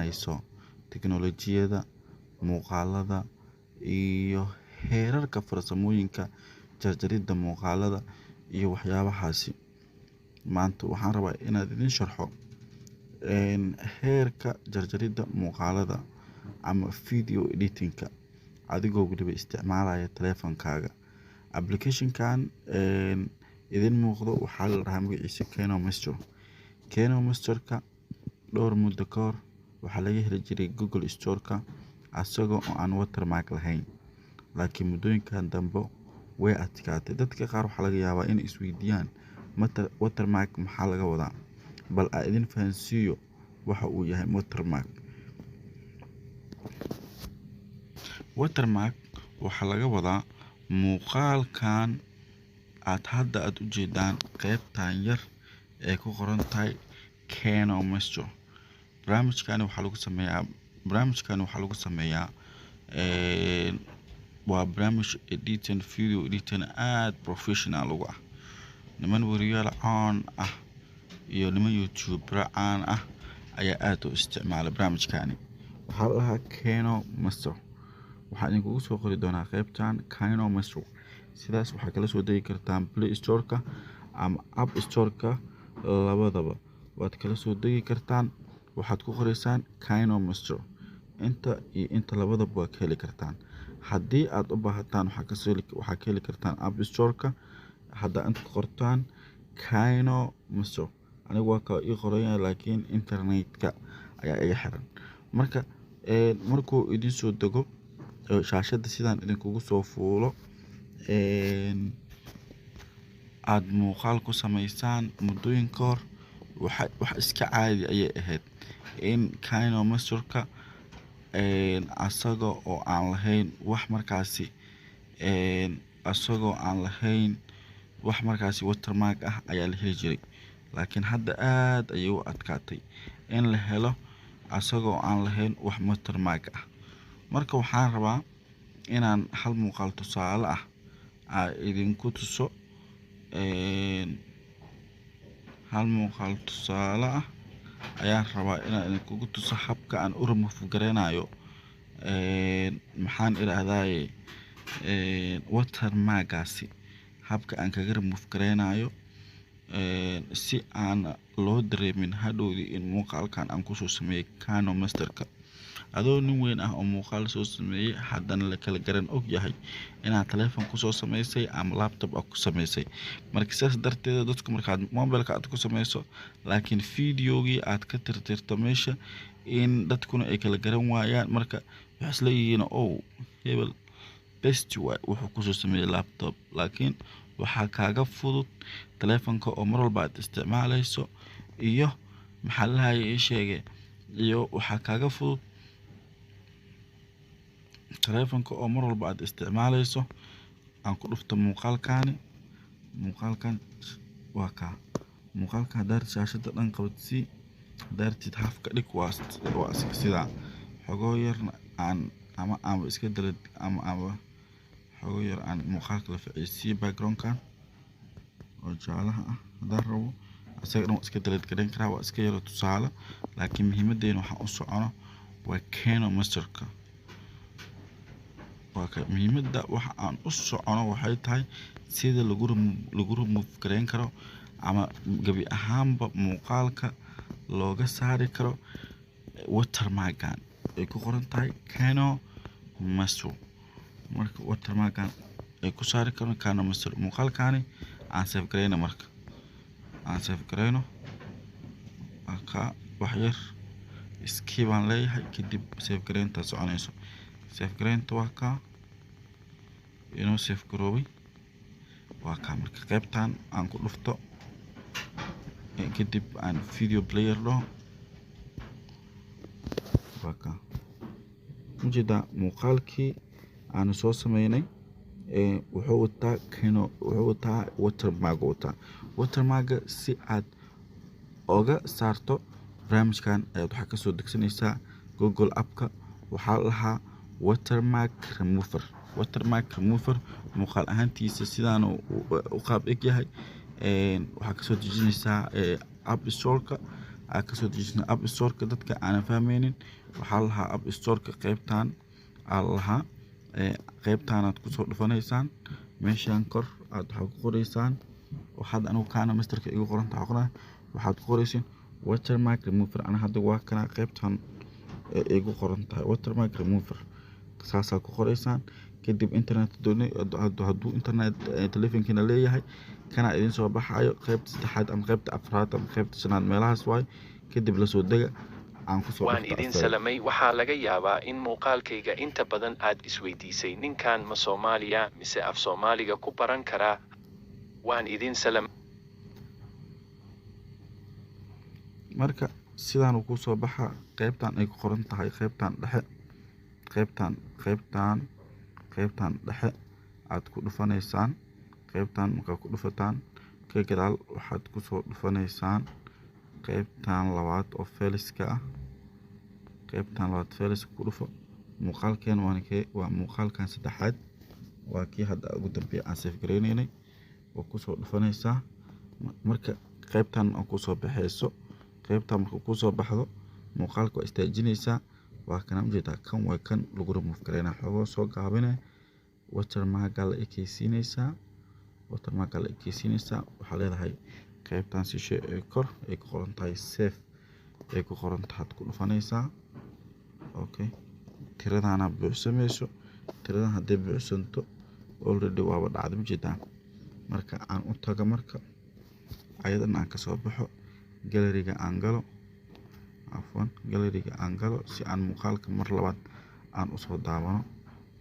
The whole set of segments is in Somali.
baranayso teknolojiyada, muuqaalada iyo heerarka farsamooyinka jarjaridda muuqaalada iyo waxyaabahaasi. Maanta waxaan rabaa inaad idin sharxo heerka jarjaridda muuqaalada ama video editing-ka adigoo waliba isticmaalaya taleefankaaga. Application-kan idin muuqdo waxaa la dhahaa magaciisa KenoMaster. KenoMaster-ka dhowr muddo ka hor waxaa laga heli jiray Google Store-ka asagoo oo aan watermark lahayn, laakiin muddooyinkan dambe way adkaatay. Dadka qaar waxaa laga yaabaa inay isweydiiyaan watermark maxaa laga wadaa, bal aan idin fahansiiyo waxa uu yahay watermark. Watermark waxaa laga wadaa muuqaalkan aad u jeedaan qaybtan yar ee ku qoran tahay KenoMaster. barnaamijkan waxaa lagu sameeyaa waa barnaamij editing, video editing aad professional ugu ah. Niman wariyaal caan ah iyo niman YouTuber caan ah ayaa aad u isticmaala barnaamijkani. Waxaa la dhahaa KenoMaster. waxaan idinkugu soo qori doonaa qaybtan KenoMaster. sidaas waxaa kala soo degi kartaan Play Store-ka ama App Store-ka, labadaba waad kala soo degi kartaan. waxaad ku qoraysaan KenoMaster, inta labadaba waa ka heli kartaan. haddii aad u baahataan waxaa ka heli kartaan App Store-ka. hadda inta qortaan KenoMaster, anigu waa ka ii qoraya laakiin internet-ka ayaa iga xiran. markuu idin soo dego shaashada sidaan idinkugu soo fuulo, aad muuqaal ku samaysaan muddooyin ka hor, wax iska caadi ayay ahayd in KenoMaster-ka asagoo oo aan lahayn wax markaasi watermark ah ayaa la heli jiray. laakiin hadda aad ayay u adkaatay in la helo asagoo aan lahayn wax watermark ah. marka waxaan rabaa inaan hal muuqaal tusaale ah idinku tuso. ayaan rabaa inaan idinkugu tuso habka aan u remove gareynayo maxaan irahdaye watermark-gaasi, habka aan kaga remove gareynayo si aan loo dareemin hadhowdii in muuqaalkan aan kusoo sameeyay KenoMaster-ka. adoo nin weyn ah oo muuqaal soo sameeyay haddana la kala garan og yahay inaad taleefan kusoo samaysay ama laptop aad ku samaysay. marka sidaas darteed dadku markaad mobilka aad ku samayso laakiin videogii aad ka tirtirto meesha, in dadkuna ay kala garan waayaan, marka waxay isla yihiin hebel best way wuxuu kusoo sameeyay laptop. laakiin waxaa kaaga fudud taleefanka oo mar walba aad isticmaalayso iyo waxaa kaaga fudud taleefanka oo mar walba aad isticmaalayso. aan ku dhufto muuqaalkan waa ka muuqaalka haddaad shaashada dhan qabadsii, haddaad half ka dhig waa sidaa xogoo yarna aan iska dalad ama xogoo yar aan muuqaalka la ficisiyo background-kan oo jaalaha ah. haddaan rabo asaga dhan waa iska dalad gareyn karaa, waa iska yaro tusaale, laakiin muhiimadeena waxaan u socono waa KenoMaster-ka. muhiimada waxa aan u socono waxay tahay sida lagu remove gareyn karo ama gabi ahaanba muuqaalka looga saari karo watermark-gan ay ku qoran tahay KenoMaster. marka watermark-gan ay ku saari karo KenoMaster. muuqaalkani aan save gareyno wax yar iskii baan leeyahay, kadib save gareynta soconayso. save gareynta waa ka inoo save garoobay, waa ka marka qaybtan aan ku dhufto kadib aan video player dhaho, waa ka ujeeda muuqaalkii aan soo sameynay wuxuu wataa watermark. si aad oga saarto barnaamijkan ayaad waxaa kasoo degsanaysaa Google app-ka. waxaa la dhahaa watermark remover. muuqaal ahaantiisa sidaan u qaab eg yahay. waxaa kasoo dejinaysaa App Store-ka aad kasoo dejisana app storeka dadka aanan fahmaynin waxaa la lahaa app storeka qaybtan aa la lahaa qaybtaanaad kusoo dhufanaysaan meeshaan kor aad waxaa ku qoraysaan waxaad anigu kaana masterka igu qoranta aqoona waxaad ku qoraysiin watermark remover ana hadda waa kana qaybtan igu qoran tahay watermark remover saasaa ku qoraysaan kadib internet hadduu internet telefonkiina leeyahay kana idin soo baxayo qaybta saddexaad ama qaybta afraad ama qaybta shanaad meelahaas waay kadib lasoo dega waan idin salamay waxaa laga yaabaa in muuqaalkayga inta badan aad isweydiisay ninkan ma Soomaaliya mise af Soomaaliga ku baran karaa waan idin salam marka sidaan uu ku soo baxa qaybtan ay ku qoran tahay qaybtan dhexe qaybtan dhexe aad ku dhufanaysaan qaybtan markaa ku dhufataan ka gadaal waxaad ku soo dhufanaysaan qaybtan labaad oo failiska ah qaybtan labaad failiska ku dhufo muuqaalkeen waa muuqaalkan saddexaad waa kii hadda ugu dambeeyay aan save gareynaynay oo ku soo dhufanaysaa marka qaybtan oo ku soo baxayso qaybtan marka ku soo baxdo muuqaalka waa istaajinaysaa waa kana ujeedaa kan way kan lagu remove gareynaa xoogoo soo gaabinay watermark la ekeysiinaysaa waxaa leedahay qaybtan shishe ee kor ay ku qoran tahay save ay ku qoran tahay ku dhufanaysaa okay tiradana buuxsamayso tiradan haddii buuxsanto already waaba dhacday ujeedaa marka aan u tago marka ayadan aan kasoo baxo galeriga aan galo si aan muuqaalka mar labaad aan usoo daawano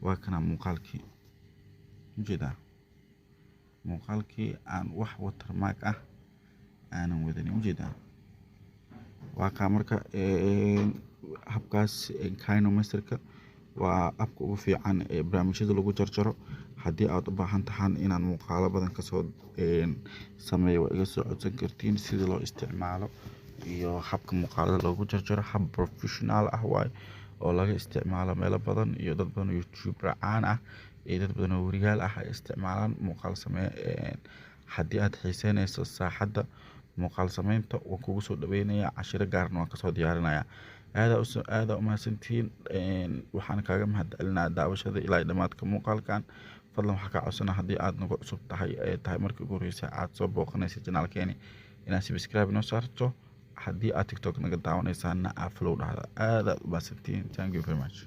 waa kana muuqaalkii ujeedaa muuqaalkii aan wax watermark ah aanan wadanin ujeedaa waa kaa marka habkaas Kino Masterka waa abka ugu fiican ee barnaamijyada lagu jarjaro haddii aad u baahan tahay inaad muuqaalo badan kasoo sameeyo waa iga soo codsan kartiin sidii loo isticmaalo iyo habka muuqaalada loogu jarjaro hab professional ah waay oo laga isticmaalo meelo badan iyo dad badan oo YouTuber caan ah iyo dad badan oo wariyaal ah ay isticmaalaan muuqaal sameeyo haddii aad xiiseynayso saaxadda muuqaal sameynta waan kugu soo dhaweynayaa cashiro gaarna waan kasoo diyaarinayaa aad u mahadsantihiin waxaan kaaga mahadcelinayaa daawashada ilaa dhamaadka muuqaalkan fadlan waxaa kaa codsanaa haddii aad nagu cusub tahay markii ugu horreysay aad soo booqanaysa janaalkeeni inaad subscribe inoo saarto haddii aad TikTok naga daawanaysaana follow dhahda aad u mahadsantihiin thank you very much